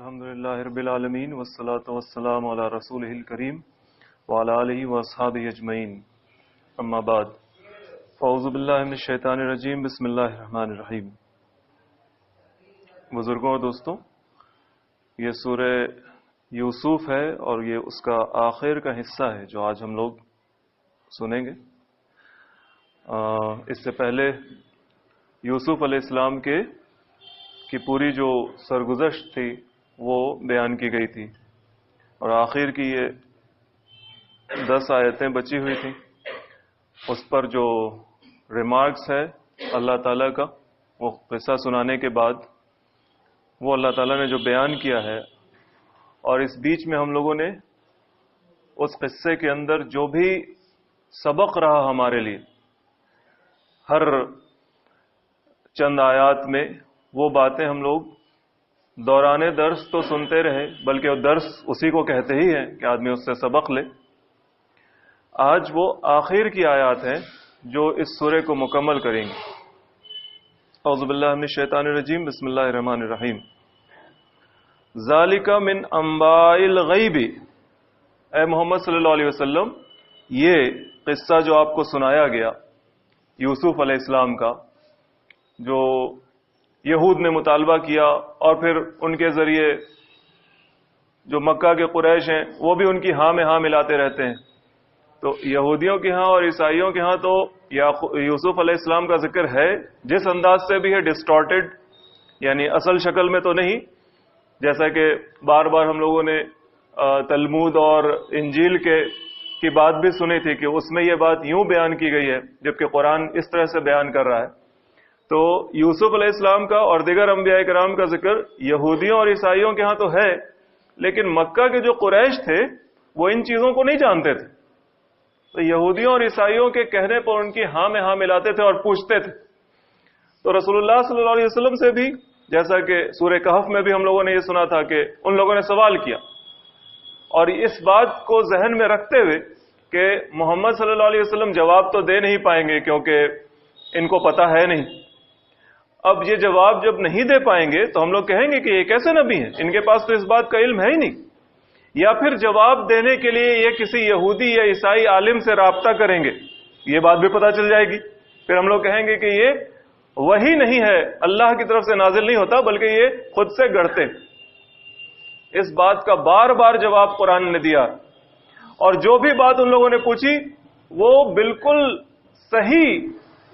الحمدللہ رب العالمین والصلاة والسلام علی رسولہ الکریم وعلی آلہ واصحابہ اجمعین، اما بعد، فاعوذ باللہ من الشیطان الرجیم، بسم اللہ الرحمن الرحیم۔ بزرگوں اور دوستوں، یہ سورہ یوسف ہے اور یہ اس کا آخر کا حصہ ہے جو آج ہم لوگ سنیں گے۔ اس سے پہلے یوسف علیہ السلام کی پوری جو سرگزشت تھی وہ بیان کی گئی تھی، اور آخر کی یہ 10 آیتیں بچی ہوئی تھیں۔ اس پر جو ریمارکس ہے اللہ تعالیٰ کا، وہ قصہ سنانے کے بعد وہ اللہ تعالیٰ نے جو بیان کیا ہے، اور اس بیچ میں ہم لوگوں نے اس قصے کے اندر جو بھی سبق رہا ہمارے لیے ہر چند آیات میں، وہ باتیں ہم لوگ دوران درس تو سنتے رہے، بلکہ وہ درس اسی کو کہتے ہی ہیں کہ آدمی اس سے سبق لے۔ آج وہ آخر کی آیات ہیں جو اس سورے کو مکمل کریں گے۔ اعوذ باللہ من الشیطان الرجیم، بسم اللہ الرحمن الرحیم۔ ذالک من انباء الغیب، اے محمد صلی اللہ علیہ وسلم، یہ قصہ جو آپ کو سنایا گیا یوسف علیہ السلام کا، جو یہود نے مطالبہ کیا اور پھر ان کے ذریعے جو مکہ کے قریش ہیں وہ بھی ان کی ہاں میں ہاں ملاتے رہتے ہیں، تو یہودیوں کے ہاں اور عیسائیوں کے ہاں تو یوسف علیہ السلام کا ذکر ہے، جس انداز سے بھی ہے ڈسٹارٹڈ، یعنی اصل شکل میں تو نہیں، جیسا کہ بار بار ہم لوگوں نے تلمود اور انجیل کی بات بھی سنی تھی کہ اس میں یہ بات یوں بیان کی گئی ہے جبکہ قرآن اس طرح سے بیان کر رہا ہے۔ تو یوسف علیہ السلام کا اور دیگر انبیاء کرام کا ذکر یہودیوں اور عیسائیوں کے ہاں تو ہے، لیکن مکہ کے جو قریش تھے وہ ان چیزوں کو نہیں جانتے تھے، تو یہودیوں اور عیسائیوں کے کہنے پر ان کی ہاں میں ہاں ملاتے تھے اور پوچھتے تھے۔ تو رسول اللہ صلی اللہ علیہ وسلم سے بھی، جیسا کہ سورہ کہف میں بھی ہم لوگوں نے یہ سنا تھا کہ ان لوگوں نے سوال کیا، اور اس بات کو ذہن میں رکھتے ہوئے کہ محمد صلی اللہ علیہ وسلم جواب تو دے نہیں پائیں گے کیونکہ ان کو پتہ ہے نہیں۔ اب یہ جواب جب نہیں دے پائیں گے تو ہم لوگ کہیں گے کہ یہ کیسے نبی ہیں، ان کے پاس تو اس بات کا علم ہے ہی نہیں، یا پھر جواب دینے کے لیے یہ کسی یہودی یا عیسائی عالم سے رابطہ کریں گے، یہ بات بھی پتہ چل جائے گی، پھر ہم لوگ کہیں گے کہ یہ وحی نہیں ہے، اللہ کی طرف سے نازل نہیں ہوتا بلکہ یہ خود سے گڑھتے۔ اس بات کا بار بار جواب قرآن نے دیا، اور جو بھی بات ان لوگوں نے پوچھی وہ بالکل صحیح،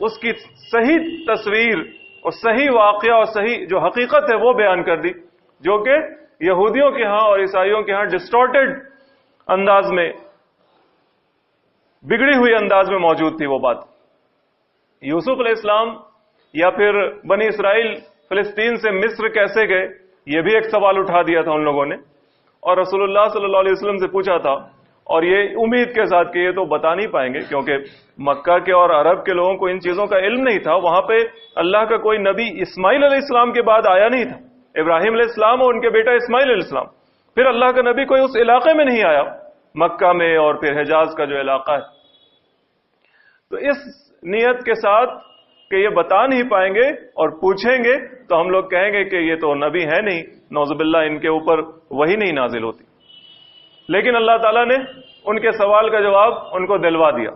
اس کی صحیح تصویر اور صحیح واقعہ اور صحیح جو حقیقت ہے وہ بیان کر دی، جو کہ یہودیوں کے ہاں اور عیسائیوں کے ہاں ڈسٹارٹڈ انداز میں، بگڑی ہوئی انداز میں موجود تھی وہ بات۔ یوسف علیہ السلام یا پھر بنی اسرائیل فلسطین سے مصر کیسے گئے، یہ بھی ایک سوال اٹھا دیا تھا ان لوگوں نے، اور رسول اللہ صلی اللہ علیہ وسلم سے پوچھا تھا، اور یہ امید کے ساتھ کہ یہ تو بتا نہیں پائیں گے کیونکہ مکہ کے اور عرب کے لوگوں کو ان چیزوں کا علم نہیں تھا، وہاں پہ اللہ کا کوئی نبی اسماعیل علیہ السلام کے بعد آیا نہیں تھا، ابراہیم علیہ السلام اور ان کے بیٹا اسماعیل علیہ السلام، پھر اللہ کا نبی کوئی اس علاقے میں نہیں آیا، مکہ میں اور پھر حجاز کا جو علاقہ ہے، تو اس نیت کے ساتھ کہ یہ بتا نہیں پائیں گے اور پوچھیں گے تو ہم لوگ کہیں گے کہ یہ تو نبی ہے نہیں، نعوذ باللہ ان کے اوپر وہی نہیں نازل ہوتی، لیکن اللہ تعالیٰ نے ان کے سوال کا جواب ان کو دلوا دیا۔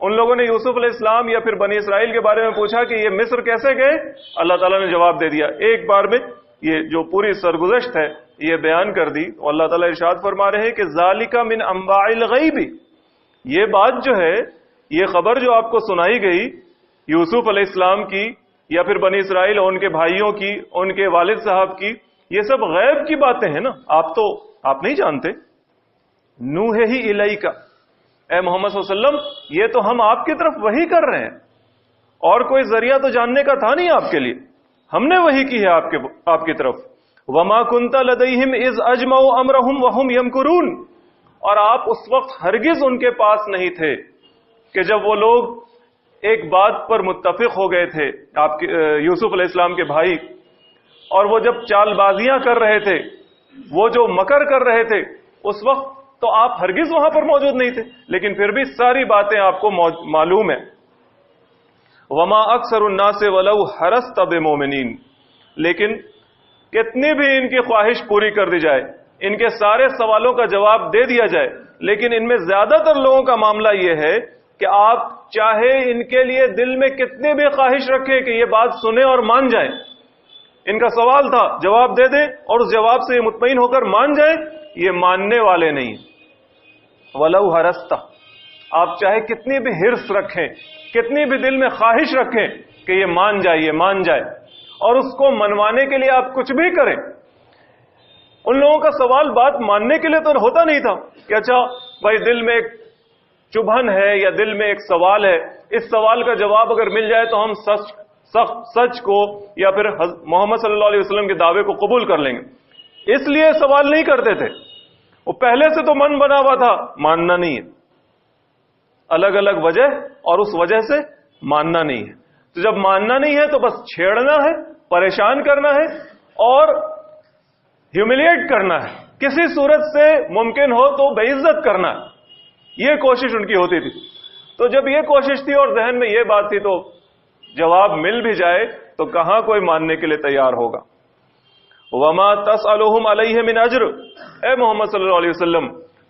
ان لوگوں نے یوسف علیہ السلام یا پھر بنی اسرائیل کے بارے میں پوچھا کہ یہ مصر کیسے گئے، اللہ تعالیٰ نے جواب دے دیا، ایک بار میں یہ جو پوری سرگزشت ہے یہ بیان کر دی۔ اور اللہ تعالیٰ ارشاد فرما رہے ہیں کہ ذالک من انباء الغیب، یہ بات جو ہے، یہ خبر جو آپ کو سنائی گئی یوسف علیہ السلام کی یا پھر بنی اسرائیل اور ان کے بھائیوں کی، ان کے والد صاحب کی، یہ سب غیب کی باتیں ہیں نا، آپ نہیں جانتے۔ نوحی الیک، اے محمد صلی اللہ علیہ وسلم، یہ تو ہم آپ کی طرف وحی کر رہے ہیں، اور کوئی ذریعہ تو جاننے کا تھا نہیں آپ کے لیے، ہم نے وحی کی ہے آپ کی طرف۔ وما کنت لدیہم اذ اجمعوا امرہم وہم یمکرون، اور آپ اس وقت ہرگز ان کے پاس نہیں تھے کہ جب وہ لوگ ایک بات پر متفق ہو گئے تھے، آپ کے یوسف علیہ السلام کے بھائی، اور وہ جب چال بازیاں کر رہے تھے، وہ جو مکر کر رہے تھے، اس وقت تو آپ ہرگز وہاں پر موجود نہیں تھے، لیکن پھر بھی ساری باتیں آپ کو معلوم ہیں۔ وما اکثر الناس ولو حرصت بمؤمنین، لیکن کتنی بھی ان کی خواہش پوری کر دی جائے، ان کے سارے سوالوں کا جواب دے دیا جائے، لیکن ان میں زیادہ تر لوگوں کا معاملہ یہ ہے کہ آپ چاہے ان کے لیے دل میں کتنی بھی خواہش رکھیں کہ یہ بات سنیں اور مان جائیں، ان کا سوال تھا جواب دے دیں اور اس جواب سے یہ مطمئن ہو کر مان جائیں، یہ ماننے والے نہیں۔ وَلَوْ حَرَسْتَ، آپ چاہے کتنی بھی حرص رکھیں، کتنی بھی دل میں خواہش رکھیں کہ یہ مان جائے، یہ مان جائے، اور اس کو منوانے کے لیے آپ کچھ بھی کریں۔ ان لوگوں کا سوال بات ماننے کے لیے تو ہوتا نہیں تھا کہ اچھا بھائی دل میں ایک چبھن ہے یا دل میں ایک سوال ہے، اس سوال کا جواب اگر مل جائے تو ہم سچ کو یا پھر محمد صلی اللہ علیہ وسلم کے دعوے کو قبول کر لیں گے۔ اس لیے سوال نہیں کرتے تھے، وہ پہلے سے تو من بنا ہوا تھا، ماننا نہیں ہے، الگ الگ وجہ اور اس وجہ سے ماننا نہیں ہے۔ تو جب ماننا نہیں ہے تو بس چھیڑنا ہے، پریشان کرنا ہے اور ہیوملیٹ کرنا ہے، کسی صورت سے ممکن ہو تو بے عزت کرنا ہے، یہ کوشش ان کی ہوتی تھی۔ تو جب یہ کوشش تھی اور ذہن میں یہ بات تھی تو جواب مل بھی جائے تو کہاں کوئی ماننے کے لیے تیار ہوگا۔ وَمَا تَسْأَلُهُمْ عَلَيْهِ مِنْ أَجْرٍ، اے محمد صلی اللہ علیہ وسلم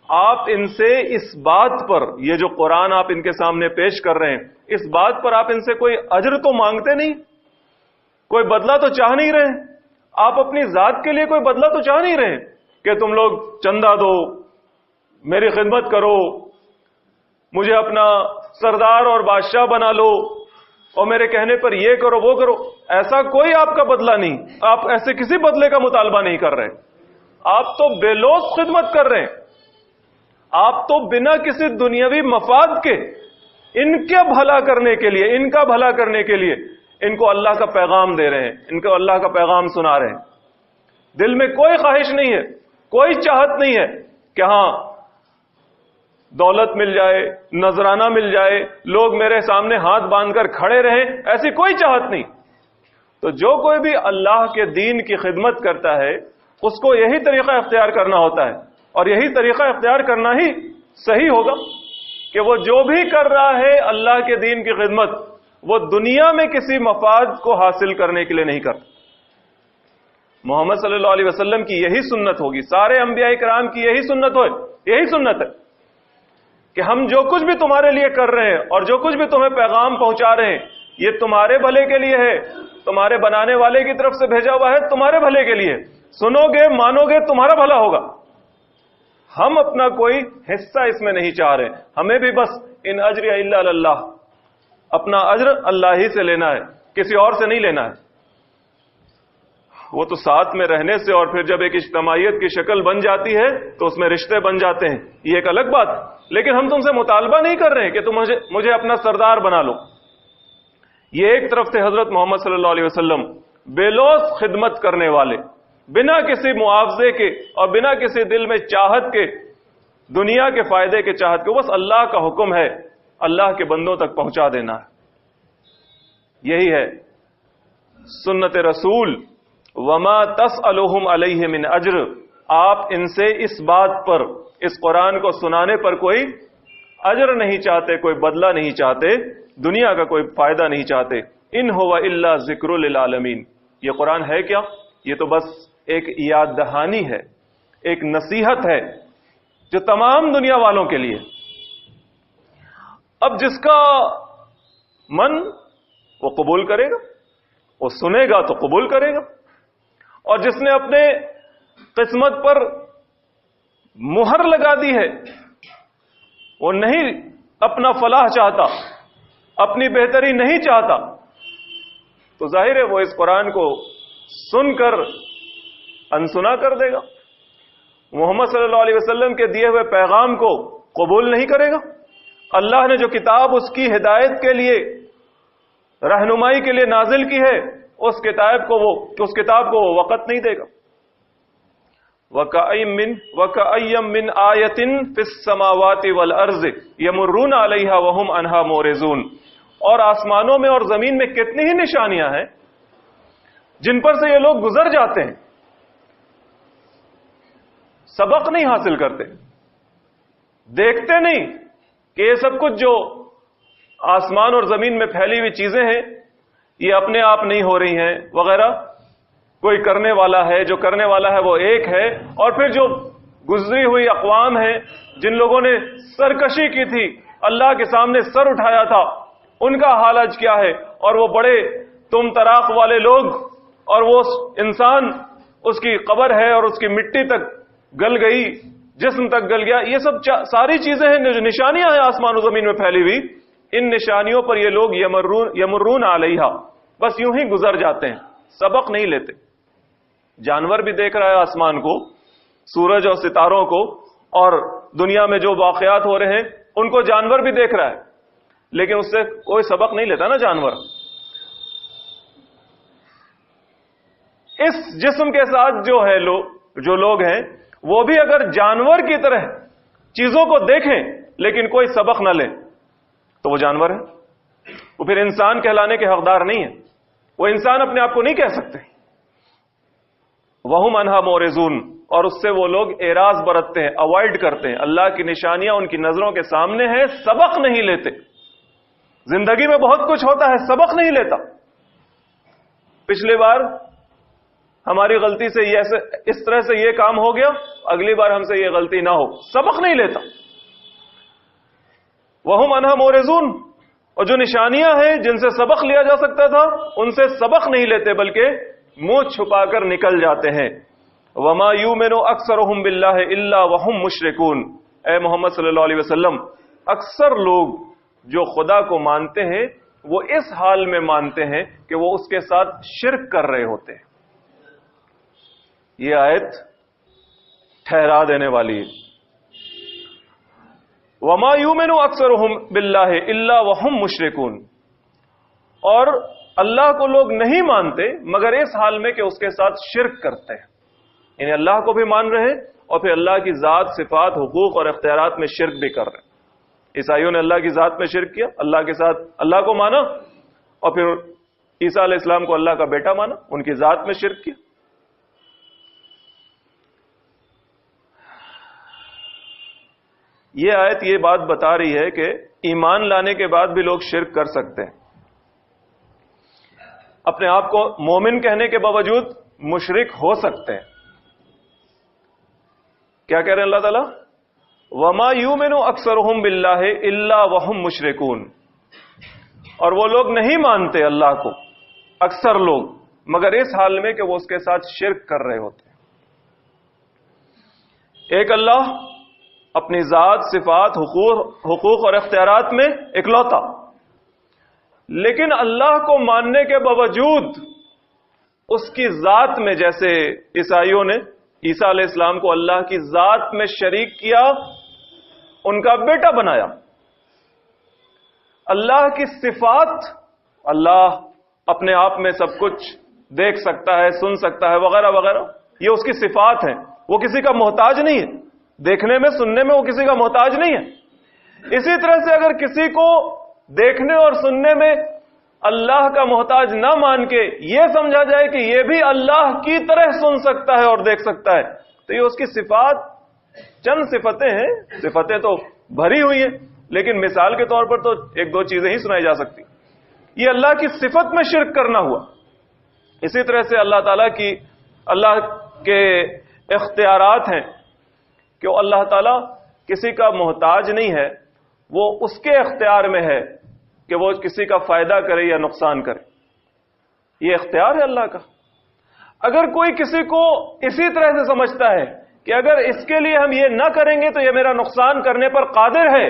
آپ ان سے اس بات پر، یہ جو قرآن آپ ان کے سامنے پیش کر رہے ہیں، اس بات پر آپ ان سے کوئی اجر تو مانگتے نہیں، کوئی بدلہ تو چاہ نہیں رہے، آپ اپنی ذات کے لیے کوئی بدلہ تو چاہ نہیں رہے کہ تم لوگ چندہ دو، میری خدمت کرو، مجھے اپنا سردار اور بادشاہ بنا لو اور میرے کہنے پر یہ کرو وہ کرو، ایسا کوئی آپ کا بدلہ نہیں، آپ ایسے کسی بدلے کا مطالبہ نہیں کر رہے، آپ تو بے لوث خدمت کر رہے ہیں، آپ تو بنا کسی دنیاوی مفاد کے ان کے بھلا کرنے کے لیے، ان کا بھلا کرنے کے لیے ان کو اللہ کا پیغام دے رہے ہیں، ان کو اللہ کا پیغام سنا رہے ہیں۔ دل میں کوئی خواہش نہیں ہے، کوئی چاہت نہیں ہے کہ ہاں دولت مل جائے، نذرانہ مل جائے، لوگ میرے سامنے ہاتھ باندھ کر کھڑے رہیں، ایسی کوئی چاہت نہیں۔ تو جو کوئی بھی اللہ کے دین کی خدمت کرتا ہے اس کو یہی طریقہ اختیار کرنا ہوتا ہے، اور یہی طریقہ اختیار کرنا ہی صحیح ہوگا کہ وہ جو بھی کر رہا ہے اللہ کے دین کی خدمت، وہ دنیا میں کسی مفاد کو حاصل کرنے کے لیے نہیں کرتا۔ محمد صلی اللہ علیہ وسلم کی یہی سنت ہوگی، سارے انبیاء کرام کی یہی سنت یہی سنت ہے کہ ہم جو کچھ بھی تمہارے لیے کر رہے ہیں اور جو کچھ بھی تمہیں پیغام پہنچا رہے ہیں یہ تمہارے بھلے کے لیے ہے، تمہارے بنانے والے کی طرف سے بھیجا ہوا ہے، تمہارے بھلے کے لیے، سنو گے مانو گے تمہارا بھلا ہوگا۔ ہم اپنا کوئی حصہ اس میں نہیں چاہ رہے، ہمیں بھی بس ان اجر الا اللہ، اپنا اجر اللہ ہی سے لینا ہے، کسی اور سے نہیں لینا ہے۔ وہ تو ساتھ میں رہنے سے اور پھر جب ایک اجتماعیت کی شکل بن جاتی ہے تو اس میں رشتے بن جاتے ہیں، یہ ایک الگ بات، لیکن ہم تم سے مطالبہ نہیں کر رہے ہیں کہ تم مجھے اپنا سردار بنا لو۔ یہ ایک طرف سے حضرت محمد صلی اللہ علیہ وسلم بے لوث خدمت کرنے والے، بنا کسی معاوضے کے اور بنا کسی دل میں چاہت کے، دنیا کے فائدے کے چاہت کے، بس اللہ کا حکم ہے اللہ کے بندوں تک پہنچا دینا ہے۔ یہی ہے سنت رسول۔ وما تسألهم علیہ من اجر، آپ ان سے اس بات پر، اس قرآن کو سنانے پر کوئی اجر نہیں چاہتے، کوئی بدلہ نہیں چاہتے، دنیا کا کوئی فائدہ نہیں چاہتے۔ ان هو الا ذکر للعالمین، یہ قرآن ہے کیا؟ یہ تو بس ایک یاد دہانی ہے، ایک نصیحت ہے جو تمام دنیا والوں کے لیے۔ اب جس کا من وہ قبول کرے گا، وہ سنے گا تو قبول کرے گا، اور جس نے اپنے قسمت پر مہر لگا دی ہے، وہ نہیں اپنا فلاح چاہتا، اپنی بہتری نہیں چاہتا، تو ظاہر ہے وہ اس قرآن کو سن کر انسنا کر دے گا، محمد صلی اللہ علیہ وسلم کے دیے ہوئے پیغام کو قبول نہیں کرے گا۔ اللہ نے جو کتاب اس کی ہدایت کے لیے، رہنمائی کے لیے نازل کی ہے، اس کتاب کو وہ وقت نہیں دے گا۔ وَكَأَيٍّ مِّنْ آيَةٍ فِي السَّمَاوَاتِ وَالْأَرْضِ يَمُرُّونَ عَلَيْهَا وَهُمْ عَنْهَا مُعْرِضُونَ، اور آسمانوں میں اور زمین میں کتنی ہی نشانیاں ہیں جن پر سے یہ لوگ گزر جاتے ہیں، سبق نہیں حاصل کرتے، دیکھتے نہیں کہ یہ سب کچھ جو آسمان اور زمین میں پھیلی ہوئی چیزیں ہیں یہ اپنے آپ نہیں ہو رہی ہیں وغیرہ، کوئی کرنے والا ہے، جو کرنے والا ہے وہ ایک ہے، اور پھر جو گزری ہوئی اقوام ہیں جن لوگوں نے سرکشی کی تھی، اللہ کے سامنے سر اٹھایا تھا، ان کا حال آج کیا ہے؟ اور وہ بڑے تم تراق والے لوگ، اور وہ انسان اس کی قبر ہے اور اس کی مٹی تک گل گئی، جسم تک گل گیا. یہ سب ساری چیزیں ہیں جو نشانیاں ہیں آسمان و زمین میں پھیلی ہوئی. ان نشانیوں پر یہ لوگ یمرون علیہا، بس یوں ہی گزر جاتے ہیں، سبق نہیں لیتے. جانور بھی دیکھ رہا ہے آسمان کو، سورج اور ستاروں کو، اور دنیا میں جو واقعات ہو رہے ہیں ان کو جانور بھی دیکھ رہا ہے، لیکن اس سے کوئی سبق نہیں لیتا نا جانور. اس جسم کے ساتھ جو لوگ ہیں وہ بھی اگر جانور کی طرح چیزوں کو دیکھیں لیکن کوئی سبق نہ لیں تو وہ جانور ہے. وہ پھر انسان کہلانے کے حقدار نہیں ہے. وہ انسان اپنے آپ کو نہیں کہہ سکتے. وَهُمْ عَنْهَا مُعْرِضُونَ، اور اس سے وہ لوگ اعراض برتتے ہیں، اوائڈ کرتے ہیں. اللہ کی نشانیاں ان کی نظروں کے سامنے ہیں، سبق نہیں لیتے. زندگی میں بہت کچھ ہوتا ہے، سبق نہیں لیتا. پچھلی بار ہماری غلطی سے اس طرح سے یہ کام ہو گیا، اگلی بار ہم سے یہ غلطی نہ ہو، سبق نہیں لیتا. وَهُمْ عَنْهَا مُعْرِضُونَ، اور جو نشانیاں ہیں جن سے سبق لیا جا سکتا تھا ان سے سبق نہیں لیتے بلکہ منہ چھپا کر نکل جاتے ہیں. وَمَا يُؤْمِنُ أَكْثَرُهُمْ بِاللَّهِ إِلَّا وَهُمْ مُشْرِكُونَ. اے محمد صلی اللہ علیہ وسلم، اکثر لوگ جو خدا کو مانتے ہیں وہ اس حال میں مانتے ہیں کہ وہ اس کے ساتھ شرک کر رہے ہوتے ہیں. یہ آیت ٹھہرا دینے والی ہے. وَمَا يُؤْمِنُ أَكْثَرُهُمْ بِاللَّهِ إِلَّا وَهُمْ مُشْرِكُونَ، اور اللہ کو لوگ نہیں مانتے مگر اس حال میں کہ اس کے ساتھ شرک کرتے ہیں. یعنی اللہ کو بھی مان رہے ہیں اور پھر اللہ کی ذات، صفات، حقوق اور اختیارات میں شرک بھی کر رہے ہیں. عیسائیوں نے اللہ کی ذات میں شرک کیا، اللہ کے ساتھ اللہ کو مانا، اور پھر عیسیٰ علیہ السلام کو اللہ کا بیٹا مانا، ان کی ذات میں شرک کیا. یہ آیت یہ بات بتا رہی ہے کہ ایمان لانے کے بعد بھی لوگ شرک کر سکتے ہیں. اپنے آپ کو مومن کہنے کے باوجود مشرک ہو سکتے ہیں. کیا کہہ رہے ہیں اللہ تعالیٰ؟ وَمَا يُؤْمِنُ أَكْثَرُهُمْ بِاللَّهِ إِلَّا وَهُمْ مُشْرِكُونَ، اور وہ لوگ نہیں مانتے اللہ کو، اکثر لوگ، مگر اس حال میں کہ وہ اس کے ساتھ شرک کر رہے ہوتے ہیں. ایک اللہ اپنی ذات، صفات، حقوق اور اختیارات میں اکلوتا، لیکن اللہ کو ماننے کے باوجود اس کی ذات میں، جیسے عیسائیوں نے عیسیٰ علیہ السلام کو اللہ کی ذات میں شریک کیا، ان کا بیٹا بنایا. اللہ کی صفات، اللہ اپنے آپ میں سب کچھ دیکھ سکتا ہے، سن سکتا ہے، وغیرہ وغیرہ، یہ اس کی صفات ہیں. وہ کسی کا محتاج نہیں ہے، دیکھنے میں، سننے میں وہ کسی کا محتاج نہیں ہے. اسی طرح سے اگر کسی کو دیکھنے اور سننے میں اللہ کا محتاج نہ مان کے یہ سمجھا جائے کہ یہ بھی اللہ کی طرح سن سکتا ہے اور دیکھ سکتا ہے، تو یہ اس کی صفات، چند صفتیں ہیں، صفتیں تو بھری ہوئی ہیں، لیکن مثال کے طور پر تو ایک دو چیزیں ہی سنائی جا سکتی. یہ اللہ کی صفت میں شرک کرنا ہوا. اسی طرح سے اللہ کے اختیارات ہیں کہ اللہ تعالیٰ کسی کا محتاج نہیں ہے، وہ اس کے اختیار میں ہے کہ وہ کسی کا فائدہ کرے یا نقصان کرے. یہ اختیار ہے اللہ کا. اگر کوئی کسی کو اسی طرح سے سمجھتا ہے کہ اگر اس کے لیے ہم یہ نہ کریں گے تو یہ میرا نقصان کرنے پر قادر ہے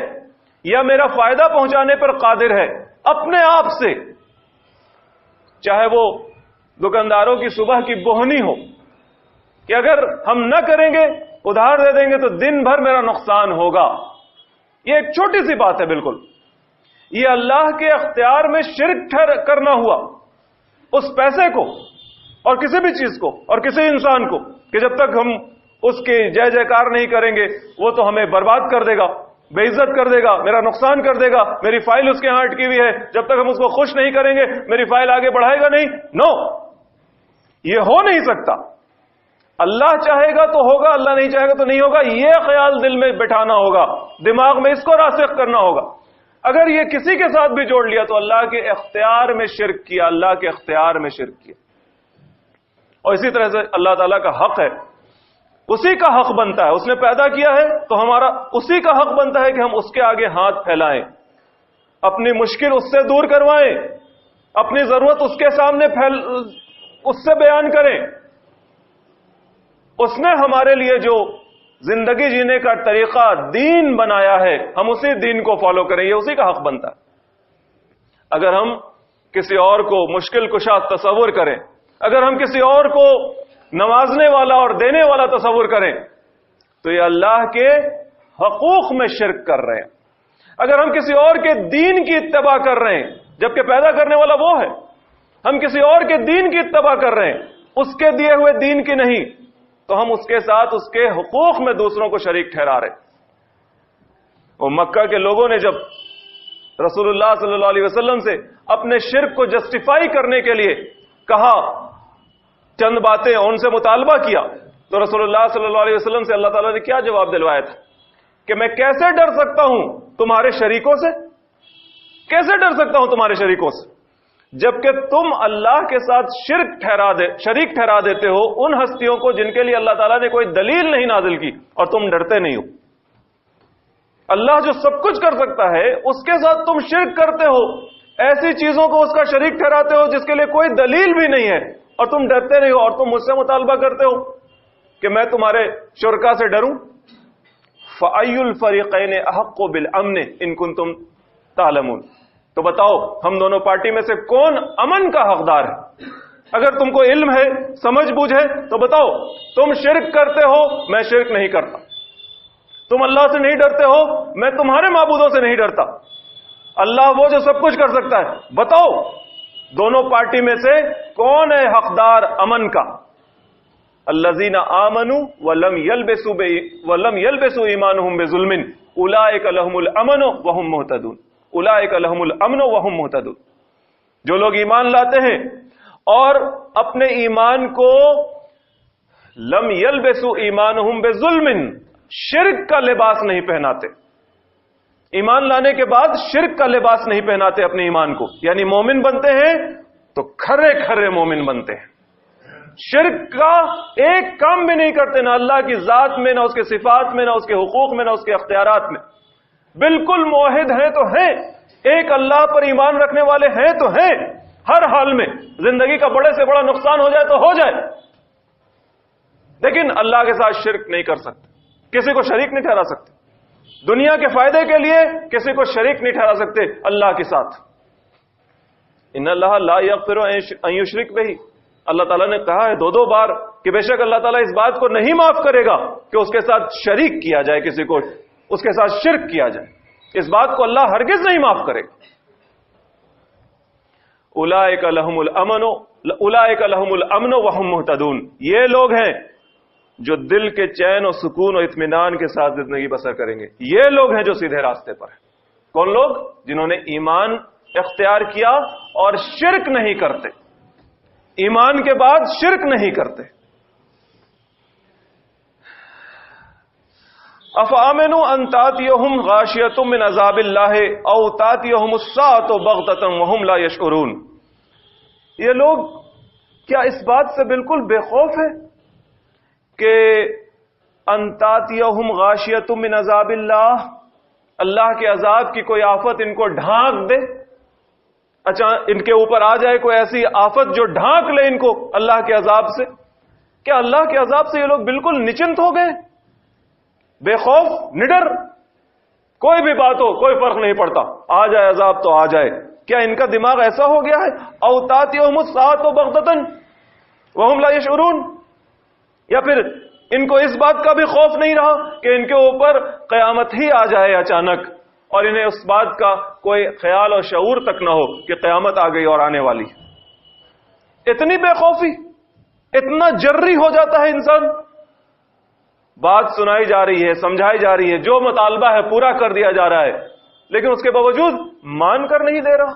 یا میرا فائدہ پہنچانے پر قادر ہے، اپنے آپ سے، چاہے وہ دکانداروں کی صبح کی بوہنی ہو کہ اگر ہم نہ کریں گے، ادھار دے دیں گے تو دن بھر میرا نقصان ہوگا. یہ ایک چھوٹی سی بات ہے بالکل. یہ اللہ کے اختیار میں شرک کرنا ہوا اس پیسے کو اور کسی بھی چیز کو اور کسی انسان کو کہ جب تک ہم اس کی جے جے کار نہیں کریں گے وہ تو ہمیں برباد کر دے گا، بے عزت کر دے گا، میرا نقصان کر دے گا، میری فائل اس کے ہاں اٹکی ہوئی ہے، جب تک ہم اس کو خوش نہیں کریں گے میری فائل آگے بڑھائے گا نہیں. نو، یہ ہو نہیں سکتا. اللہ چاہے گا تو ہوگا، اللہ نہیں چاہے گا تو نہیں ہوگا. یہ خیال دل میں بٹھانا ہوگا، دماغ میں اس کو راسخ کرنا ہوگا. اگر یہ کسی کے ساتھ بھی جوڑ لیا تو اللہ کے اختیار میں شرک کیا، اللہ کے اختیار میں شرک کیا. اور اسی طرح سے اللہ تعالیٰ کا حق ہے، اسی کا حق بنتا ہے، اس نے پیدا کیا ہے تو ہمارا اسی کا حق بنتا ہے کہ ہم اس کے آگے ہاتھ پھیلائیں، اپنی مشکل اس سے دور کروائیں، اپنی ضرورت اس کے سامنے اس سے بیان کریں۔ اس نے ہمارے لیے جو زندگی جینے کا طریقہ دین بنایا ہے، ہم اسی دین کو فالو کریں، یہ اسی کا حق بنتا ہے۔ اگر ہم کسی اور کو مشکل کشا تصور کریں، اگر ہم کسی اور کو نوازنے والا اور دینے والا تصور کریں، تو یہ اللہ کے حقوق میں شرک کر رہے ہیں۔ اگر ہم کسی اور کے دین کی اتباع کر رہے ہیں جبکہ پیدا کرنے والا وہ ہے، ہم کسی اور کے دین کی اتباع کر رہے ہیں اس کے دیے ہوئے دین کی نہیں، تو ہم اس کے ساتھ اس کے حقوق میں دوسروں کو شریک ٹھہرا رہے۔ وہ مکہ کے لوگوں نے جب رسول اللہ صلی اللہ علیہ وسلم سے اپنے شرک کو جسٹیفائی کرنے کے لیے کہا، چند باتیں ان سے مطالبہ کیا، تو رسول اللہ صلی اللہ علیہ وسلم سے اللہ تعالیٰ نے کیا جواب دلوایا تھا کہ میں کیسے ڈر سکتا ہوں تمہارے شریکوں سے، کیسے ڈر سکتا ہوں تمہارے شریکوں سے، جبکہ تم اللہ کے ساتھ شریک ٹھہرا دیتے ہو ان ہستیوں کو جن کے لیے اللہ تعالیٰ نے کوئی دلیل نہیں نازل کی، اور تم ڈرتے نہیں ہو۔ اللہ جو سب کچھ کر سکتا ہے اس کے ساتھ تم شرک کرتے ہو، ایسی چیزوں کو اس کا شریک ٹھہراتے ہو جس کے لیے کوئی دلیل بھی نہیں ہے، اور تم ڈرتے نہیں ہو، اور تم مجھ سے مطالبہ کرتے ہو کہ میں تمہارے شرکا سے ڈروں۔ فَأَيُّ الْفَرِيقَيْنِ أَحَقُّ بِالْأَمْنِ إِن كُنتُمْ تَعْلَمُونَ، تو بتاؤ ہم دونوں پارٹی میں سے کون امن کا حقدار ہے؟ اگر تم کو علم ہے، سمجھ بوجھ ہے تو بتاؤ، تم شرک کرتے ہو، میں شرک نہیں کرتا، تم اللہ سے نہیں ڈرتے ہو، میں تمہارے معبودوں سے نہیں ڈرتا، اللہ وہ جو سب کچھ کر سکتا ہے، بتاؤ دونوں پارٹی میں سے کون ہے حقدار امن کا؟ الذین آمنوا ولم یلبسوا ایمانہم بظلم اولئک لہم الامن وہم مہتدون، اولئک لہم الامن وہم مہتدون، جو لوگ ایمان لاتے ہیں اور اپنے ایمان کو لم یلبسوا ایمانہم بظلم، شرک کا لباس نہیں پہناتے، ایمان لانے کے بعد شرک کا لباس نہیں پہناتے اپنے ایمان کو، یعنی مومن بنتے ہیں تو کھرے کھرے مومن بنتے ہیں، شرک کا ایک کام بھی نہیں کرتے، نہ اللہ کی ذات میں، نہ اس کے صفات میں، نہ اس کے حقوق میں، نہ اس کے اختیارات میں، بالکل موحد ہیں تو ہیں، ایک اللہ پر ایمان رکھنے والے ہیں تو ہیں، ہر حال میں زندگی کا بڑے سے بڑا نقصان ہو جائے تو ہو جائے، لیکن اللہ کے ساتھ شرک نہیں کر سکتے، کسی کو شریک نہیں ٹھہرا سکتے، دنیا کے فائدے کے لیے کسی کو شریک نہیں ٹھہرا سکتے اللہ کے ساتھ۔ ان اللہ لا یغفر ان یشرک بہ، اللہ تعالیٰ نے کہا ہے دو بار کہ بے شک اللہ تعالیٰ اس بات کو نہیں معاف کرے گا کہ اس کے ساتھ شریک کیا جائے، کسی کو اس کے ساتھ شرک کیا جائے، اس بات کو اللہ ہرگز نہیں معاف کرے گا۔ اولئک لہم الامن وہم مہتدون، یہ لوگ ہیں جو دل کے چین و سکون و اطمینان کے ساتھ زندگی بسر کریں گے، یہ لوگ ہیں جو سیدھے راستے پر ہیں۔ کون لوگ؟ جنہوں نے ایمان اختیار کیا اور شرک نہیں کرتے، ایمان کے بعد شرک نہیں کرتے۔ افامنوا ان تاتیہم غاشیۃ من عذاب اللہ او تاتیہم الساعۃ بغتۃ وہم لا یشعرون، یہ لوگ کیا اس بات سے بالکل بے خوف ہے کہ ان تاتیہم غاشیۃ من عذاب اللہ، اللہ کے عذاب کی کوئی آفت ان کو ڈھانک دے، اچھا ان کے اوپر آ جائے کوئی ایسی آفت جو ڈھانک لے ان کو اللہ کے عذاب سے؟ کیا اللہ کے عذاب سے یہ لوگ بالکل نچنت ہو گئے، بے خوف، نڈر، کوئی بھی بات ہو کوئی فرق نہیں پڑتا، آ جائے عذاب تو آ جائے؟ کیا ان کا دماغ ایسا ہو گیا ہے؟ او تاتیہم الساعۃ بغتۃ وہم لا یشعرون، یا پھر ان کو اس بات کا بھی خوف نہیں رہا کہ ان کے اوپر قیامت ہی آ جائے اچانک، اور انہیں اس بات کا کوئی خیال اور شعور تک نہ ہو کہ قیامت آ گئی اور آنے والی؟ اتنی بے خوفی، اتنا جری ہو جاتا ہے انسان، بات سنائی جا رہی ہے، سمجھائی جا رہی ہے، جو مطالبہ ہے پورا کر دیا جا رہا ہے، لیکن اس کے باوجود مان کر نہیں دے رہا،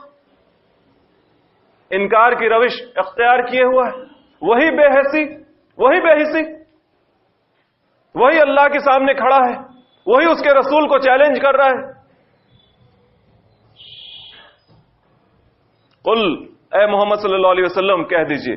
انکار کی روش اختیار کیے ہوا ہے، وہی بے حسی، وہی بے حسی، وہی اللہ کے سامنے کھڑا ہے، وہی اس کے رسول کو چیلنج کر رہا ہے۔ قل، اے محمد صلی اللہ علیہ وسلم کہہ دیجئے،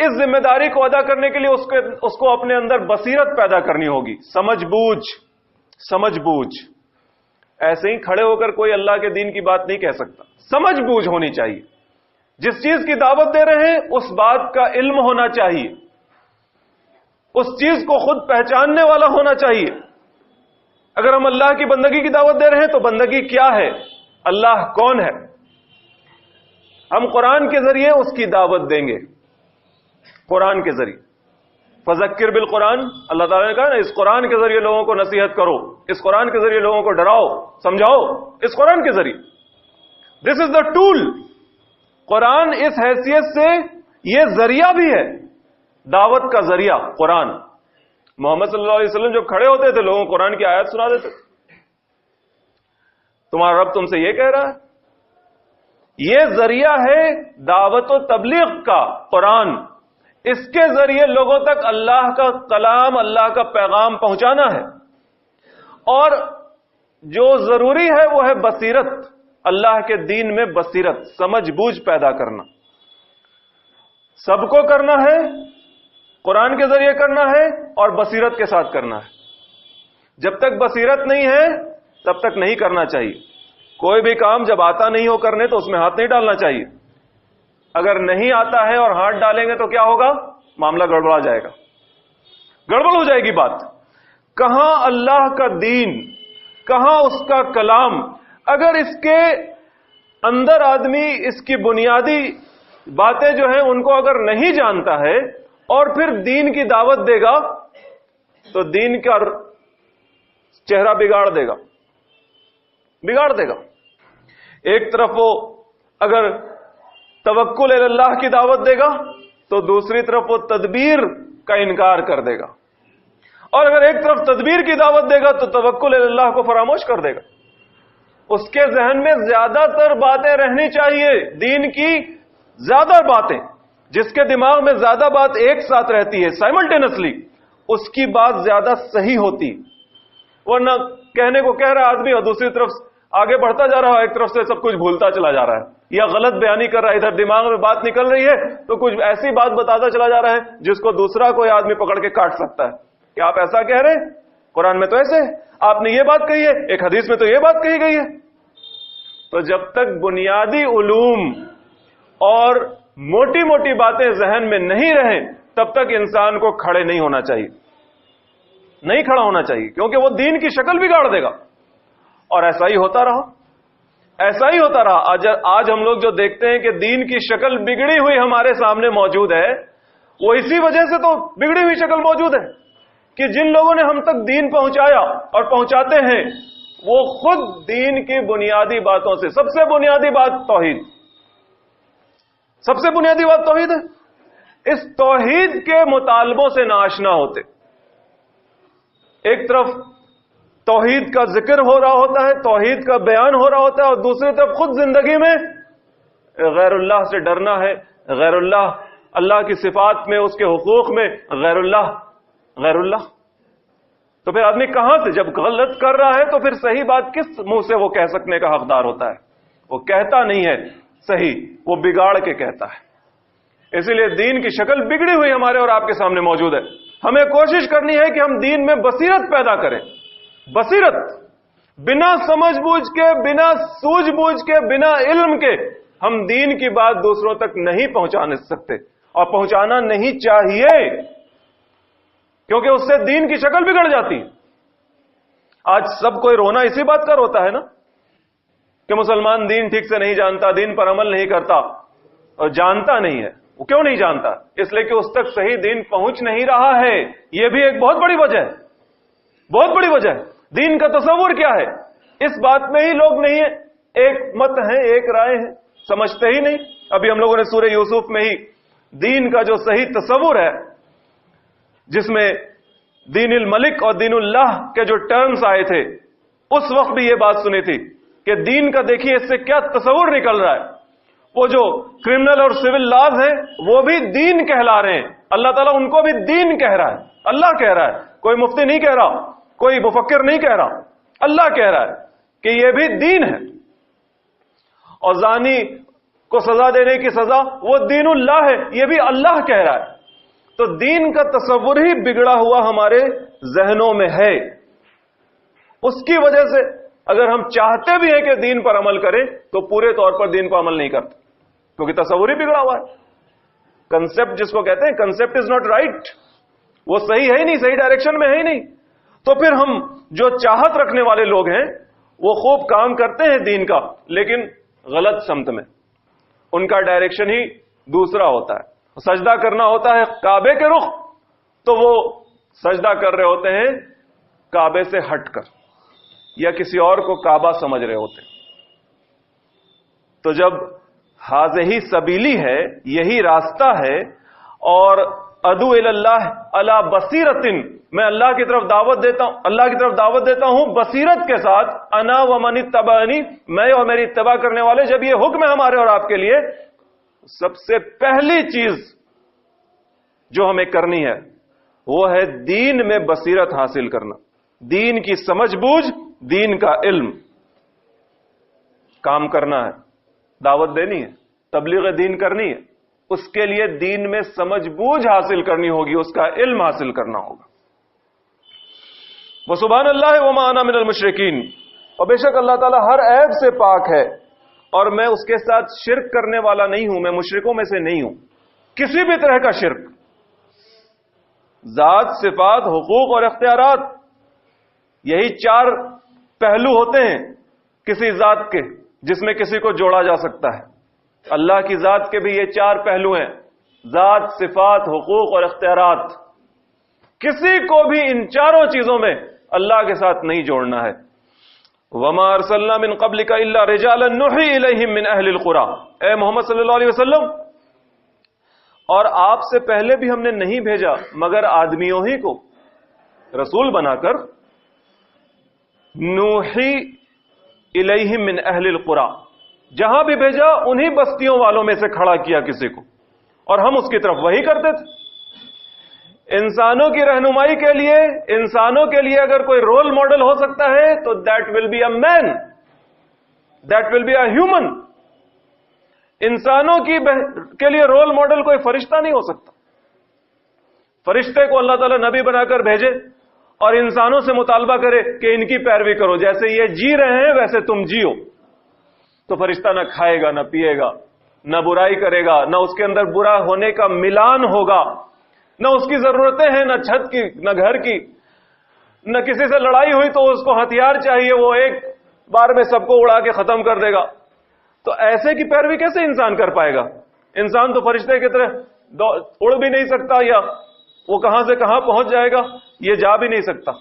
اس ذمہ داری کو ادا کرنے کے لیے اس کو اپنے اندر بصیرت پیدا کرنی ہوگی، سمجھ بوجھ۔ ایسے ہی کھڑے ہو کر کوئی اللہ کے دین کی بات نہیں کہہ سکتا، سمجھ بوجھ ہونی چاہیے۔ جس چیز کی دعوت دے رہے ہیں اس بات کا علم ہونا چاہیے، اس چیز کو خود پہچاننے والا ہونا چاہیے۔ اگر ہم اللہ کی بندگی کی دعوت دے رہے ہیں تو بندگی کیا ہے، اللہ کون ہے، ہم قرآن کے ذریعے اس کی دعوت دیں گے۔ قرآن کے ذریعے فذکر بالقرآن، اللہ تعالیٰ نے کہا نا، اس قرآن کے ذریعے لوگوں کو نصیحت کرو، اس قرآن کے ذریعے لوگوں کو ڈراؤ سمجھاؤ، اس قرآن کے ذریعے۔ دس از دا ٹول۔ قرآن اس حیثیت سے یہ ذریعہ بھی ہے، دعوت کا ذریعہ قرآن۔ محمد صلی اللہ علیہ وسلم جب کھڑے ہوتے تھے لوگوں کو قرآن کی آیات سنا دیتے، تمہارا رب تم سے یہ کہہ رہا ہے، یہ ذریعہ ہے دعوت و تبلیغ کا قرآن۔ اس کے ذریعے لوگوں تک اللہ کا کلام، اللہ کا پیغام پہنچانا ہے۔ اور جو ضروری ہے وہ ہے بصیرت، اللہ کے دین میں بصیرت، سمجھ بوجھ پیدا کرنا۔ سب کو کرنا ہے، قرآن کے ذریعے کرنا ہے اور بصیرت کے ساتھ کرنا ہے۔ جب تک بصیرت نہیں ہے تب تک نہیں کرنا چاہیے۔ کوئی بھی کام جب آتا نہیں ہو کرنے تو اس میں ہاتھ نہیں ڈالنا چاہیے۔ اگر نہیں آتا ہے اور ہاتھ ڈالیں گے تو کیا ہوگا؟ معاملہ گڑبڑا جائے گا، گڑبڑ ہو جائے گی بات۔ کہاں اللہ کا دین، کہاں اس کا کلام، اگر اس کے اندر آدمی اس کی بنیادی باتیں جو ہیں ان کو اگر نہیں جانتا ہے اور پھر دین کی دعوت دے گا تو دین کا چہرہ بگاڑ دے گا۔ ایک طرف وہ اگر توکل اللہ کی دعوت دے گا تو دوسری طرف وہ تدبیر کا انکار کر دے گا، اور اگر ایک طرف تدبیر کی دعوت دے گا تو توکل اللہ کو فراموش کر دے گا۔ اس کے ذہن میں زیادہ تر باتیں رہنی چاہیے، دین کی زیادہ باتیں، جس کے دماغ میں زیادہ بات ایک ساتھ رہتی ہے سائملٹینسلی، اس کی بات زیادہ صحیح ہوتی۔ ورنہ کہنے کو کہہ رہا آدمی اور دوسری طرف آگے بڑھتا جا رہا ہے، ایک طرف سے سب کچھ بھولتا چلا جا رہا ہے، یا غلط بیانی کر رہا ہے، ادھر دماغ میں بات نکل رہی ہے تو کچھ ایسی بات بتاتا چلا جا رہا ہے جس کو دوسرا کوئی آدمی پکڑ کے کاٹ سکتا ہے کہ آپ ایسا کہہ رہے ہیں، قرآن میں تو ایسے ہے، آپ نے یہ بات کہی ہے، ایک حدیث میں تو یہ بات کہی گئی ہے۔ تو جب تک بنیادی علوم اور موٹی موٹی باتیں ذہن میں نہیں رہیں تب تک انسان کو کھڑے نہیں ہونا چاہیے، نہیں کھڑا ہونا چاہیے، کیونکہ وہ دین کی شکل بگاڑ دے گا۔ اور ایسا ہی ہوتا رہا۔ آج ہم لوگ جو دیکھتے ہیں کہ دین کی شکل بگڑی ہوئی ہمارے سامنے موجود ہے، وہ اسی وجہ سے تو بگڑی ہوئی شکل موجود ہے کہ جن لوگوں نے ہم تک دین پہنچایا اور پہنچاتے ہیں وہ خود دین کی بنیادی باتوں سے، سب سے بنیادی بات توحید ہے، اس توحید کے مطالبوں سے ناآشنا ہوتے۔ ایک طرف توحید کا ذکر ہو رہا ہوتا ہے، توحید کا بیان ہو رہا ہوتا ہے، اور دوسری طرف خود زندگی میں غیر اللہ سے ڈرنا ہے، غیر اللہ، اللہ کی صفات میں، اس کے حقوق میں غیر اللہ۔ تو پھر آدمی کہاں سے، جب غلط کر رہا ہے تو پھر صحیح بات کس منہ سے وہ کہہ سکنے کا حقدار ہوتا ہے؟ وہ کہتا نہیں ہے صحیح، وہ بگاڑ کے کہتا ہے۔ اسی لیے دین کی شکل بگڑی ہوئی ہمارے اور آپ کے سامنے موجود ہے۔ ہمیں کوشش کرنی ہے کہ ہم دین میں بصیرت پیدا کریں، بصیرت، بنا سمجھ بوجھ کے، بنا سوجھ بوجھ کے، بنا علم کے ہم دین کی بات دوسروں تک نہیں پہنچا سکتے، اور پہنچانا نہیں چاہیے، کیونکہ اس سے دین کی شکل بگڑ جاتی ہے۔ آج سب کوئی رونا اسی بات کا روتا ہے نا کہ مسلمان دین ٹھیک سے نہیں جانتا، دین پر عمل نہیں کرتا، اور جانتا نہیں ہے۔ وہ کیوں نہیں جانتا؟ اس لیے کہ اس تک صحیح دین پہنچ نہیں رہا ہے۔ یہ بھی ایک بہت بڑی وجہ ہے، بہت بڑی وجہ ہے۔ دین کا تصور کیا ہے، اس بات میں ہی لوگ نہیں ہیں، ایک مت ہیں، ایک رائے ہیں، سمجھتے ہی نہیں۔ ابھی ہم لوگوں نے سورہ یوسف میں ہی دین کا جو صحیح تصور ہے، جس میں دین الملک اور دین اللہ کے جو ٹرمز آئے تھے، اس وقت بھی یہ بات سنی تھی کہ دین کا دیکھیے اس سے کیا تصور نکل رہا ہے۔ وہ جو کرمنل اور سول لاز ہیں وہ بھی دین کہلا رہے ہیں، اللہ تعالیٰ ان کو بھی دین کہہ رہا ہے، اللہ کہہ رہا ہے، کوئی مفتی نہیں کہہ رہا، کوئی مفکر نہیں کہہ رہا، اللہ کہہ رہا ہے کہ یہ بھی دین ہے۔ اور زانی کو سزا دینے کی سزا وہ دین اللہ ہے، یہ بھی اللہ کہہ رہا ہے۔ تو دین کا تصور ہی بگڑا ہوا ہمارے ذہنوں میں ہے. اس کی وجہ سے اگر ہم چاہتے بھی ہیں کہ دین پر عمل کریں تو پورے طور پر دین پر عمل نہیں کرتے, کیونکہ تصور ہی بگڑا ہوا ہے. کنسپٹ جس کو کہتے ہیں کنسپٹ از ناٹ رائٹ, وہ صحیح ہے ہی نہیں, صحیح ڈائریکشن میں ہے ہی نہیں. تو پھر ہم جو چاہت رکھنے والے لوگ ہیں وہ خوب کام کرتے ہیں دین کا, لیکن غلط سمت میں, ان کا ڈائریکشن ہی دوسرا ہوتا ہے. سجدہ کرنا ہوتا ہے کعبے کے رخ, تو وہ سجدہ کر رہے ہوتے ہیں کعبے سے ہٹ کر, یا کسی اور کو کعبہ سمجھ رہے ہوتے ہیں. تو جب ہاذہ سبیلی ہے, یہی راستہ ہے, اور ادعو الی اللہ علی بصیرۃ, میں اللہ کی طرف دعوت دیتا ہوں, اللہ کی طرف دعوت دیتا ہوں بصیرت کے ساتھ, انا ومن اتبعنی, میں اور میری اتباع کرنے والے. جب یہ حکم ہے ہمارے اور آپ کے لیے, سب سے پہلی چیز جو ہمیں کرنی ہے وہ ہے دین میں بصیرت حاصل کرنا, دین کی سمجھ بوجھ, دین کا علم. کام کرنا ہے, دعوت دینی ہے, تبلیغ دین کرنی ہے, اس کے لیے دین میں سمجھ بوجھ حاصل کرنی ہوگی, اس کا علم حاصل کرنا ہوگا. وسبحان اللہ وما انا من المشرکین, اور بے شک اللہ تعالیٰ ہر عیب سے پاک ہے اور میں اس کے ساتھ شرک کرنے والا نہیں ہوں, میں مشرکوں میں سے نہیں ہوں. کسی بھی طرح کا شرک, ذات, صفات, حقوق اور اختیارات, یہی 4 پہلو ہوتے ہیں کسی ذات کے جس میں کسی کو جوڑا جا سکتا ہے. اللہ کی ذات کے بھی یہ 4 پہلو ہیں, ذات, صفات, حقوق اور اختیارات. کسی کو بھی ان 4 چیزوں میں اللہ کے ساتھ نہیں جوڑنا ہے. وما ارسلنا من قبلک الا رجالا نوحی الیہم من اہل القری, اے محمد صلی اللہ علیہ وسلم, اور آپ سے پہلے بھی ہم نے نہیں بھیجا مگر آدمیوں ہی کو رسول بنا کر, نوحی الیہم من اہل القری, جہاں بھی بھیجا انہی بستیوں والوں میں سے کھڑا کیا کسی کو, اور ہم اس کی طرف وہی کرتے تھے. انسانوں کی رہنمائی کے لیے, انسانوں کے لیے اگر کوئی رول ماڈل ہو سکتا ہے تو that will be a man, that will be a human. انسانوں کے لیے رول ماڈل کوئی فرشتہ نہیں ہو سکتا. فرشتے کو اللہ تعالیٰ نبی بنا کر بھیجے اور انسانوں سے مطالبہ کرے کہ ان کی پیروی کرو, جیسے یہ جی رہے ہیں ویسے تم جیو, تو فرشتہ نہ کھائے گا, نہ پیے گا, نہ برائی کرے گا, نہ اس کے اندر برا ہونے کا ملان ہوگا, نہ اس کی ضرورتیں ہیں, نہ چھت کی, نہ گھر کی, نہ کسی سے لڑائی ہوئی تو اس کو ہتھیار چاہیے, وہ ایک بار میں سب کو اڑا کے ختم کر دے گا. تو ایسے کی پیروی کیسے انسان کر پائے گا؟ انسان تو فرشتے کی طرح اڑ بھی نہیں سکتا, یا وہ کہاں سے کہاں پہنچ جائے گا یہ جا بھی نہیں سکتا.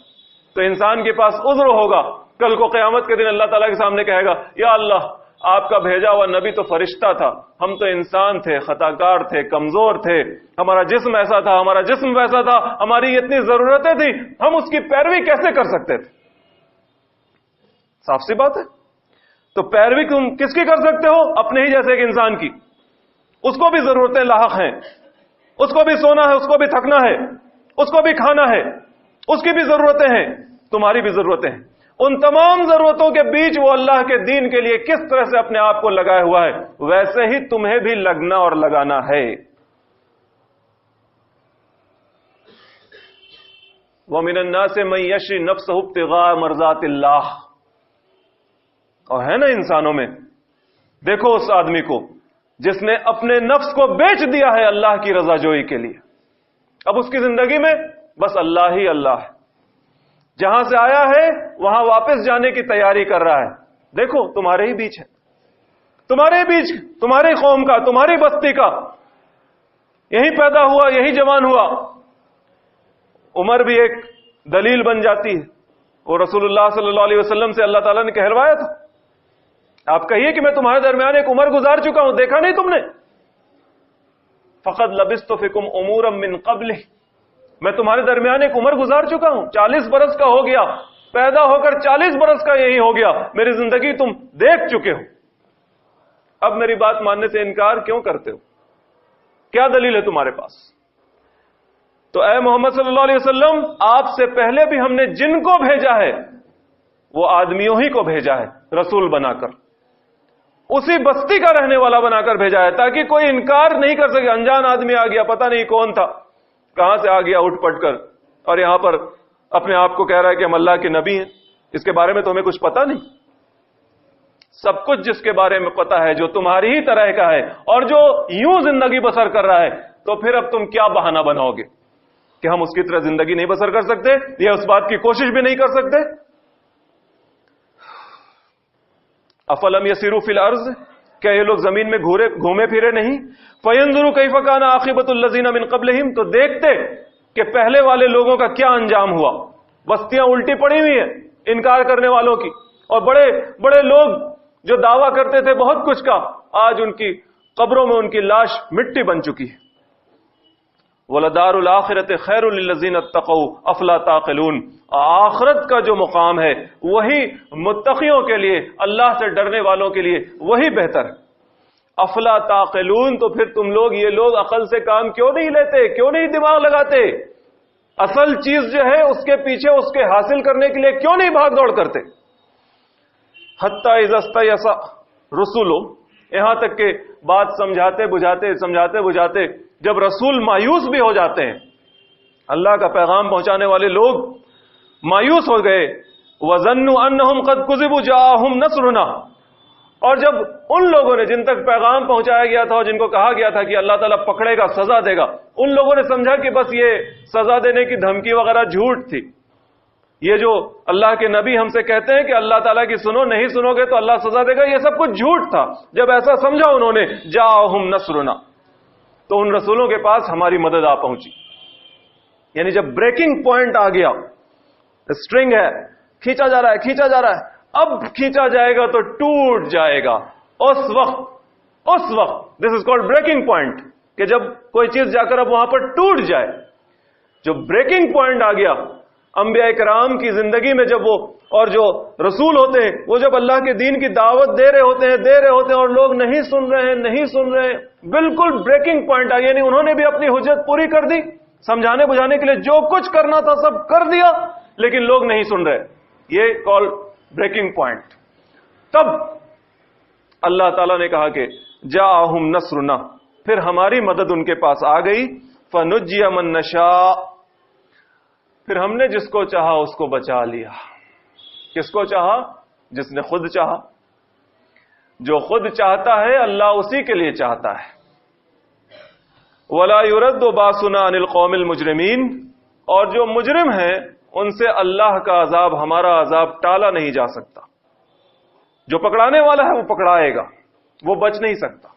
تو انسان کے پاس عذر ہوگا, کل کو قیامت کے دن اللہ تعالیٰ کے سامنے کہے گا, یا اللہ آپ کا بھیجا ہوا نبی تو فرشتہ تھا, ہم تو انسان تھے, خطا کار تھے, کمزور تھے, ہمارا جسم ایسا تھا, ہمارا جسم ویسا تھا, ہماری اتنی ضرورتیں تھیں, ہم اس کی پیروی کیسے کر سکتے تھے؟ صاف سی بات ہے. تو پیروی تم کس کی کر سکتے ہو؟ اپنے ہی جیسے ایک انسان کی. اس کو بھی ضرورتیں لاحق ہیں, اس کو بھی سونا ہے, اس کو بھی تھکنا ہے, اس کو بھی کھانا ہے, اس کی بھی ضرورتیں ہیں, تمہاری بھی ضرورتیں ہیں. ان تمام ضرورتوں کے بیچ وہ اللہ کے دین کے لیے کس طرح سے اپنے آپ کو لگائے ہوا ہے, ویسے ہی تمہیں بھی لگنا اور لگانا ہے. وَمِنَ النَّاسِ مَن يَشْرِي نَفْسَهُ ابْتِغَاءَ مَرْضَاتِ اللَّهِ, اور ہے نا انسانوں میں, دیکھو اس آدمی کو جس نے اپنے نفس کو بیچ دیا ہے اللہ کی رضا جوئی کے لیے. اب اس کی زندگی میں بس اللہ ہی اللہ ہے, جہاں سے آیا ہے وہاں واپس جانے کی تیاری کر رہا ہے. دیکھو تمہارے ہی بیچ ہے, تمہارے بیچ, تمہاری قوم کا, تمہاری بستی کا, یہی پیدا ہوا, یہی جوان ہوا. عمر بھی ایک دلیل بن جاتی ہے. وہ رسول اللہ صلی اللہ علیہ وسلم سے اللہ تعالیٰ نے کہلوایا تھا, آپ کہیے کہ میں تمہارے درمیان ایک عمر گزار چکا ہوں, دیکھا نہیں تم نے؟ فقد لبثت فیکم امورا من قبل, میں تمہارے درمیان ایک عمر گزار چکا ہوں, 40 برس کا ہو گیا, پیدا ہو کر 40 برس کا یہی ہو گیا, میری زندگی تم دیکھ چکے ہو, اب میری بات ماننے سے انکار کیوں کرتے ہو؟ کیا دلیل ہے تمہارے پاس؟ تو اے محمد صلی اللہ علیہ وسلم, آپ سے پہلے بھی ہم نے جن کو بھیجا ہے وہ آدمیوں ہی کو بھیجا ہے رسول بنا کر, اسی بستی کا رہنے والا بنا کر بھیجا ہے, تاکہ کوئی انکار نہیں کر سکے. انجان آدمی آ گیا, پتہ نہیں کون تھا, کہاں سے آ گیا اٹھ پٹ کر اور یہاں پر اپنے آپ کو کہہ رہا ہے کہ ہم اللہ کے نبی ہیں. اس کے بارے میں تمہیں کچھ پتا نہیں. سب کچھ جس کے بارے میں پتا ہے جو تمہاری ہی طرح کا ہے اور جو یوں زندگی بسر کر رہا ہے, تو پھر اب تم کیا بہانہ بناؤ گے کہ ہم اس کی طرح زندگی نہیں بسر کر سکتے یا اس بات کی کوشش بھی نہیں کر سکتے؟ افلم یسیروا فی الارض, کیا یہ لوگ زمین میں گھومے پھرے نہیں؟ فینظروا کیف کان عاقبۃ الذین من قبلہم, تو دیکھتے کہ پہلے والے لوگوں کا کیا انجام ہوا. بستیاں الٹی پڑی ہوئی ہیں انکار کرنے والوں کی, اور بڑے بڑے لوگ جو دعویٰ کرتے تھے بہت کچھ کا, آج ان کی قبروں میں ان کی لاش مٹی بن چکی ہے. وَلَدَارُ الْآخِرَةِ خَيْرٌ لِلَّذِينَ اتَّقَوْا أَفَلَا تَعْقِلُونَ, آخرت کا جو مقام ہے وہی متقیوں کے لیے, اللہ سے ڈرنے والوں کے لیے وہی بہتر ہے. افلا تعقلون, تو پھر تم لوگ یہ لوگ عقل سے کام کیوں نہیں لیتے, کیوں نہیں دماغ لگاتے؟ اصل چیز جو ہے اس کے پیچھے اس کے حاصل کرنے کے لیے کیوں نہیں بھاگ دوڑ کرتے؟ حتی اذا استیأس رسل, یہاں تک کہ بات سمجھاتے بجھاتے جب رسول مایوس بھی ہو جاتے ہیں, اللہ کا پیغام پہنچانے والے لوگ مایوس ہو گئے. وَظَنُّوا أَنَّهُمْ قَدْ كُذِبُوا جَاءَهُمْ نَصْرُنَا, اور جب ان لوگوں نے جن تک پیغام پہنچایا گیا تھا اور جن کو کہا گیا تھا کہ اللہ تعالیٰ پکڑے گا, سزا دے گا, ان لوگوں نے سمجھا کہ بس یہ سزا دینے کی دھمکی وغیرہ جھوٹ تھی. یہ جو اللہ کے نبی ہم سے کہتے ہیں کہ اللہ تعالیٰ کی سنو, نہیں سنو گے تو اللہ سزا دے گا, یہ سب کچھ جھوٹ تھا. جب ایسا سمجھا انہوں نے, جاءہم نصرنا, تو ان رسولوں کے پاس ہماری مدد آ پہنچی. یعنی جب بریکنگ پوائنٹ آ گیا, اسٹرنگ ہے, کھینچا جا رہا ہے, اب کھینچا جائے گا تو ٹوٹ جائے گا. اس وقت دس از کالڈ بریکنگ پوائنٹ, کہ جب کوئی چیز جا کر اب وہاں پر ٹوٹ جائے. جو بریکنگ پوائنٹ آ گیا انبیاء کرام کی زندگی میں, جب وہ اور جو رسول ہوتے ہیں وہ جب اللہ کے دین کی دعوت دے رہے ہوتے ہیں اور لوگ نہیں سن رہے ہیں, بالکل بریکنگ پوائنٹ آ گیا. یعنی انہوں نے بھی اپنی حجت پوری کر دی, سمجھانے بجھانے کے لیے جو کچھ کرنا تھا سب کر دیا, لیکن لوگ نہیں سن رہے. یہ کال بریکنگ پوائنٹ. تب اللہ تعالیٰ نے کہا کہ جاءہم نصرنا, پھر ہماری مدد ان کے پاس آ گئی. فنجی من نشاء, پھر ہم نے جس کو چاہا اس کو بچا لیا. کس کو چاہا؟ جس نے خود چاہا. جو خود چاہتا ہے اللہ اسی کے لیے چاہتا ہے. وَلَا يُرَدُّ بَأْسُنَا عَنِ الْقَوْمِ الْمُجْرِمِينَ, اور جو مجرم ہیں ان سے اللہ کا عذاب, ہمارا عذاب ٹالا نہیں جا سکتا. جو پکڑانے والا ہے وہ پکڑائے گا, وہ بچ نہیں سکتا.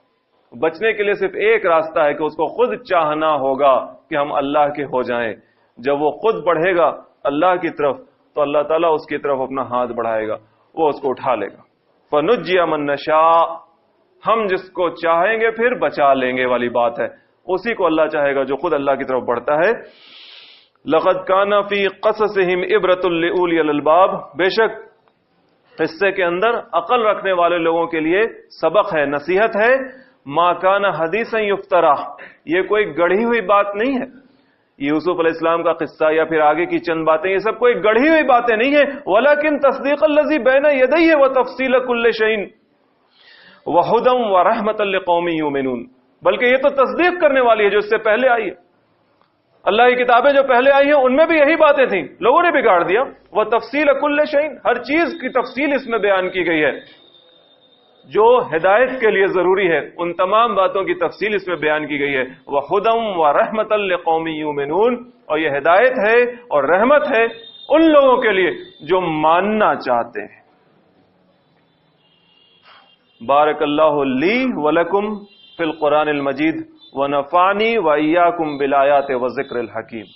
بچنے کے لیے صرف ایک راستہ ہے کہ اس کو خود چاہنا ہوگا کہ ہم اللہ کے ہو جائیں. جب وہ خود بڑھے گا اللہ کی طرف تو اللہ تعالیٰ اس کی طرف اپنا ہاتھ بڑھائے گا, وہ اس کو اٹھا لے گا. فَنُجِّيَ مَن نَّشَاءُ, ہم جس کو چاہیں گے پھر بچا لیں گے والی بات ہے. اسی کو اللہ چاہے گا جو خود اللہ کی طرف بڑھتا ہے. لَقَدْ كَانَ فِي قَصَصِهِمْ عِبْرَةٌ لِأُولِي الْأَلْبَابِ, بے شک قصے کے اندر عقل رکھنے والے لوگوں کے لیے سبق ہے, نصیحت ہے. مَا كَانَ حَدِيثًا يُفْتَرَىٰ, یہ کوئی گڑھی ہوئی بات نہیں ہے. یوسف علیہ السلام کا قصہ یا پھر آگے کی چند باتیں یہ سب کوئی گڑھی ہوئی باتیں نہیں ہیں. وَلَكِن تَصْدِيقَ الَّذِي بَيْنَ يَدَيْهِ وَتَفْصِيلَ كُلِّ شَيْءٍ وَهُدًى وَرَحْمَةً لِقَوْمٍ يُؤْمِنُونَ, بلکہ یہ تو تصدیق کرنے والی ہے جو اس سے پہلے آئی ہے. اللہ کی کتابیں جو پہلے آئی ہیں ان میں بھی یہی باتیں تھیں, لوگوں نے بگاڑ دیا. وَتَفْصِيلَ كُلِّ شَيْءٍ, ہر چیز کی تفصیل اس میں بیان کی گئی ہے. جو ہدایت کے لیے ضروری ہے ان تمام باتوں کی تفصیل اس میں بیان کی گئی ہے. وَهُدًى وَرَحْمَةً لِقَوْمٍ يُؤْمِنُونَ, اور یہ ہدایت ہے اور رحمت ہے ان لوگوں کے لیے جو ماننا چاہتے ہیں. بارک اللہ لی ولکم فی القرآن المجید ونفعنی وإیاکم بالآیات والذکر الحکیم.